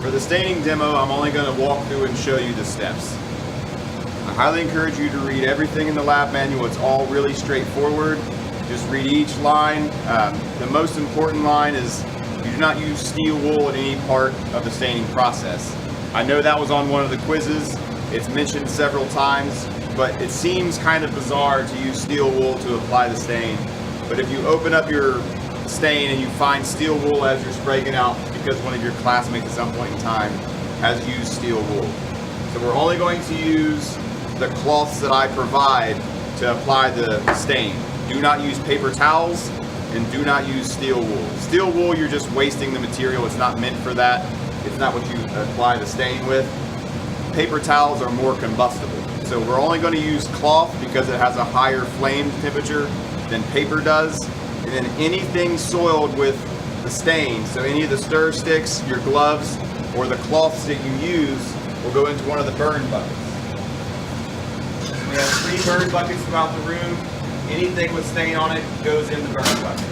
For the staining demo, I'm only going to walk through and show you the steps. I highly encourage you to read everything in the lab manual. It's all really straightforward. Just read each line. The most important line is you do not use steel wool in any part of the staining process. I know that was on one of the quizzes. It's mentioned several times, but it seems kind of bizarre to use steel wool to apply the stain. But if you open up your stain and you find steel wool as you're spraying it out, because one of your classmates at some point in time has used steel wool. So we're only going to use the cloths that I provide to apply the stain. Do not use paper towels and do not use steel wool. Steel wool, you're just wasting the material. It's not meant for that. It's not what you apply the stain with. Paper towels are more combustible. So we're only going to use cloth because it has a higher flame temperature than paper does. And then anything soiled with the stain, so any of the stir sticks, your gloves, or the cloths that you use will go into one of the burn buckets. We have 3 burn buckets throughout the room. Anything with stain on it goes in the burn bucket.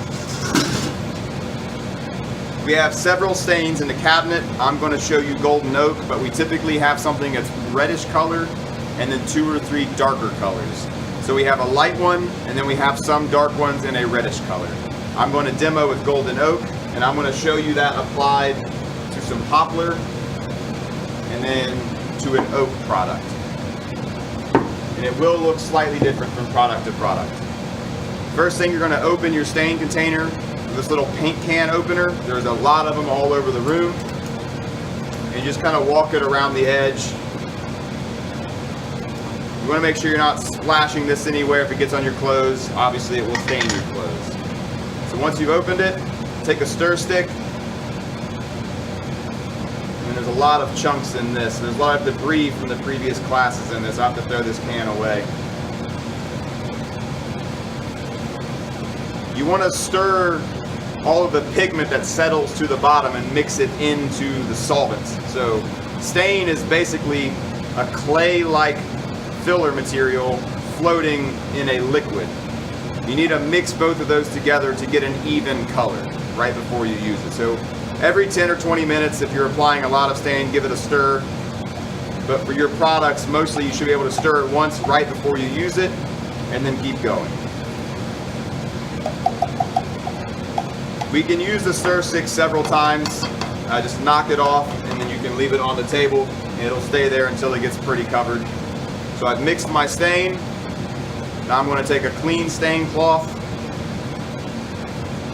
We have several stains in the cabinet. I'm going to show you golden oak, but we typically have something that's reddish color and then 2 or 3 darker colors. So we have a light one and then we have some dark ones in a reddish color. I'm going to demo with golden oak and I'm going to show you that applied to some poplar and then to an oak product. And it will look slightly different from product to product. First thing, you're going to open your stain container with this little paint can opener. There's a lot of them all over the room. And you just kind of walk it around the edge. You want to make sure you're not splashing this anywhere. If it gets on your clothes, obviously it will stain your clothes. So once you've opened it, take a stir stick. And there's a lot of chunks in this. There's a lot of debris from the previous classes in this. I have to throw this can away. You want to stir all of the pigment that settles to the bottom and mix it into the solvents. So stain is basically a clay-like filler material floating in a liquid. You need to mix both of those together to get an even color right before you use it. So every 10 or 20 minutes, if you're applying a lot of stain, give it a stir. But for your products, mostly you should be able to stir it once right before you use it and then keep going. We can use the stir stick several times. Just knock it off and then you can leave it on the table and it'll stay there until it gets pretty covered. So I've mixed my stain. Now I'm going to take a clean stain cloth,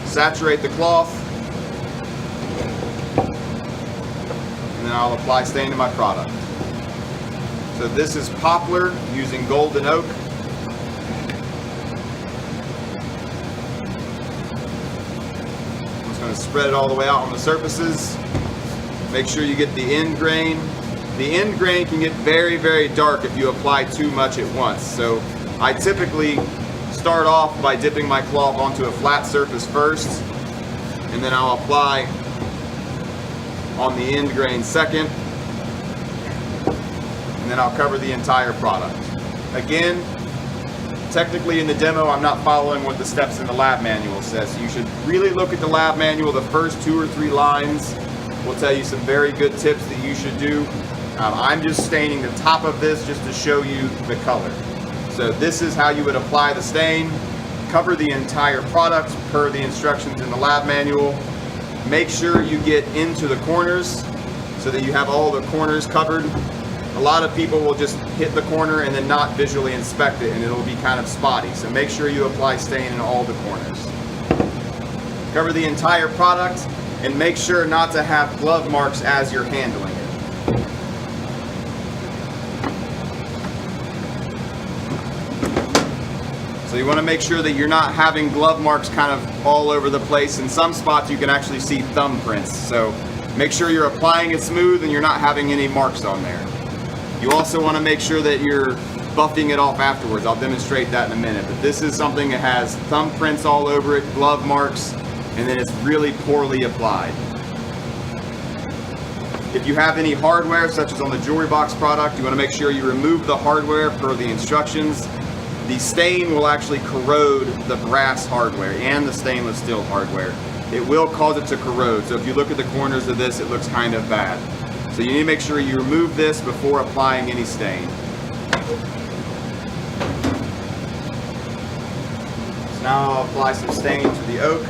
saturate the cloth, and then I'll apply stain to my product. So this is poplar using golden oak. I'm just going to spread it all the way out on the surfaces. Make sure you get the end grain. The end grain can get very, very dark if you apply too much at once. So I typically start off by dipping my cloth onto a flat surface first, and then I'll apply on the end grain second, and then I'll cover the entire product. Again, technically in the demo, I'm not following what the steps in the lab manual says. So you should really look at the lab manual. The first 2 or 3 lines will tell you some very good tips that you should do. I'm just staining the top of this just to show you the color. So this is how you would apply the stain. Cover the entire product per the instructions in the lab manual. Make sure you get into the corners so that you have all the corners covered. A lot of people will just hit the corner and then not visually inspect it and it'll be kind of spotty. So make sure you apply stain in all the corners. Cover the entire product and make sure not to have glove marks as you're handling it. So you want to make sure that you're not having glove marks kind of all over the place. In some spots you can actually see thumbprints. So make sure you're applying it smooth and you're not having any marks on there. You also want to make sure that you're buffing it off afterwards. I'll demonstrate that in a minute. But this is something that has thumbprints all over it, glove marks, and then it's really poorly applied. If you have any hardware, such as on the jewelry box product, you want to make sure you remove the hardware per the instructions. The stain will actually corrode the brass hardware and the stainless steel hardware. It will cause it to corrode. So if you look at the corners of this, it looks kind of bad. So you need to make sure you remove this before applying any stain. So now I'll apply some stain to the oak.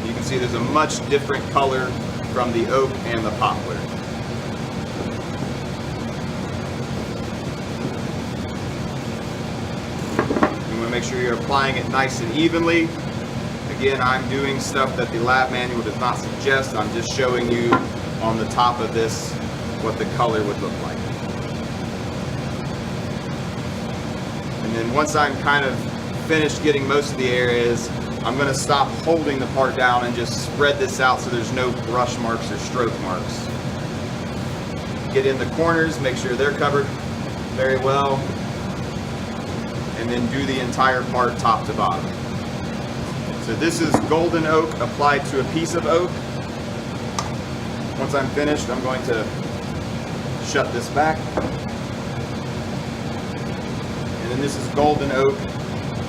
You can see there's a much different color from the oak and the poplar. You want to make sure you're applying it nice and evenly. Again, I'm doing stuff that the lab manual does not suggest. I'm just showing you on the top of this what the color would look like. And then once I'm kind of finished getting most of the areas, I'm going to stop holding the part down and just spread this out so there's no brush marks or stroke marks. Get in the corners, make sure they're covered very well, and then do the entire part top to bottom. So this is golden oak applied to a piece of oak. Once I'm finished, I'm going to shut this back. And then this is golden oak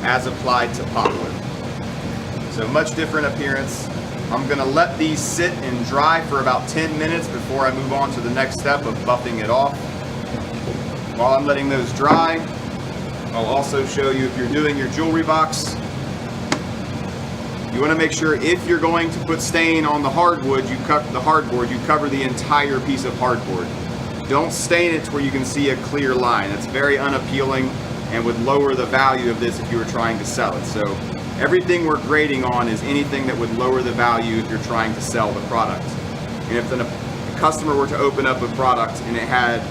as applied to poplar. So much different appearance. I'm going to let these sit and dry for about 10 minutes before I move on to the next step of buffing it off. While I'm letting those dry, I'll also show you, if you're doing your jewelry box, you want to make sure if you're going to put stain on the hardwood, you cover the entire piece of hardboard. Don't stain it to where you can see a clear line. That's very unappealing and would lower the value of this if you were trying to sell it. So everything we're grading on is anything that would lower the value if you're trying to sell the product. And if the customer were to open up a product and it had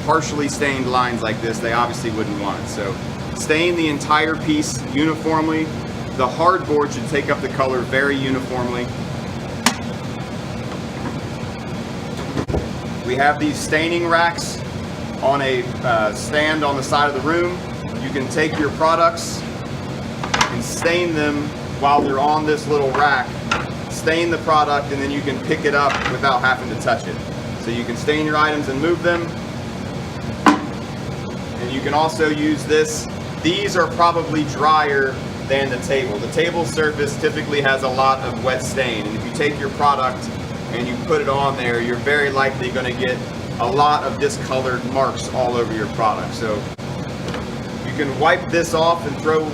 partially stained lines like this, they obviously wouldn't want it. So stain the entire piece uniformly. The hardboard should take up the color very uniformly. We have these staining racks on a stand on the side of the room. You can take your products and stain them while they're on this little rack. Stain the product and then you can pick it up without having to touch it. So you can stain your items and move them. And you can also use this. These are probably drier than the table. The table surface typically has a lot of wet stain, and if you take your product and you put it on there, you're very likely going to get a lot of discolored marks all over your product. So you can wipe this off and throw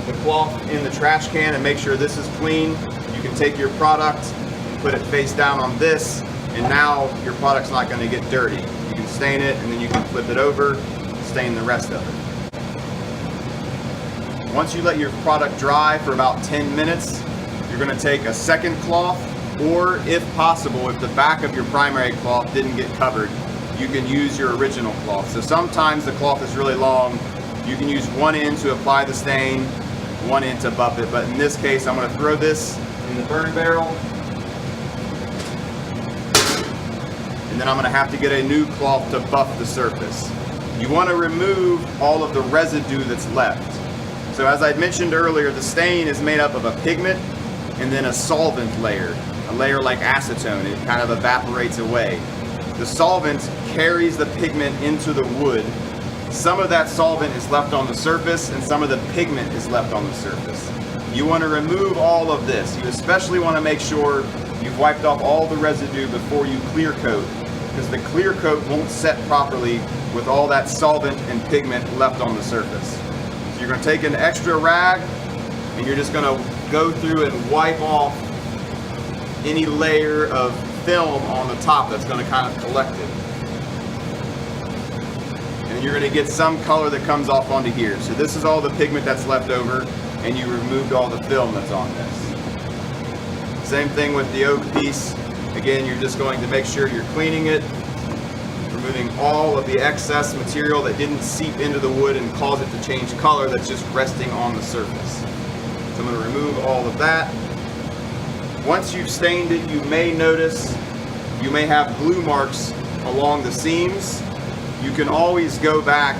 the cloth in the trash can and make sure this is clean. You can take your product and put it face down on this, and now your product's not going to get dirty. You can stain it and then you can flip it over, stain the rest of it. Once you let your product dry for about 10 minutes, you're going to take a second cloth, or if possible, if the back of your primary cloth didn't get covered, you can use your original cloth. So sometimes the cloth is really long. You can use one end to apply the stain, one end to buff it. But in this case, I'm going to throw this in the burn barrel. And then I'm going to have to get a new cloth to buff the surface. You want to remove all of the residue that's left. So as I mentioned earlier, the stain is made up of a pigment and then a solvent layer, a layer like acetone. It kind of evaporates away. The solvent carries the pigment into the wood. Some of that solvent is left on the surface and some of the pigment is left on the surface. You want to remove all of this. You especially want to make sure you've wiped off all the residue before you clear coat, because the clear coat won't set properly with all that solvent and pigment left on the surface. So you're going to take an extra rag and you're just going to go through and wipe off any layer of film on the top that's going to kind of collect it. And you're going to get some color that comes off onto here. So this is all the pigment that's left over, and you removed all the film that's on this. Same thing with the oak piece. Again, you're just going to make sure you're cleaning it, removing all of the excess material that didn't seep into the wood and cause it to change color, that's just resting on the surface. So I'm going to remove all of that. Once you've stained it, you may notice you may have glue marks along the seams. You can always go back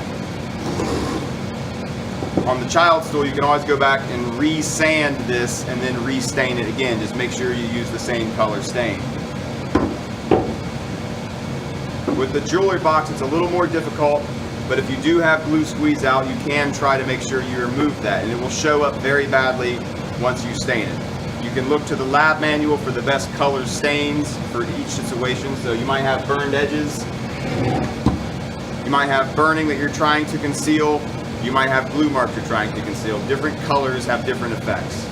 on the child stool. You can always go back and re-sand this and then re-stain it again. Just make sure you use the same color stain. With the jewelry box, it's a little more difficult But if you do have glue squeeze out, you can try to make sure you remove that, and it will show up very badly once you stain it. You can look to the lab manual for the best color stains for each situation. So you might have burned edges, you might have burning that you're trying to conceal, you might have glue marks you're trying to conceal. Different colors have different effects.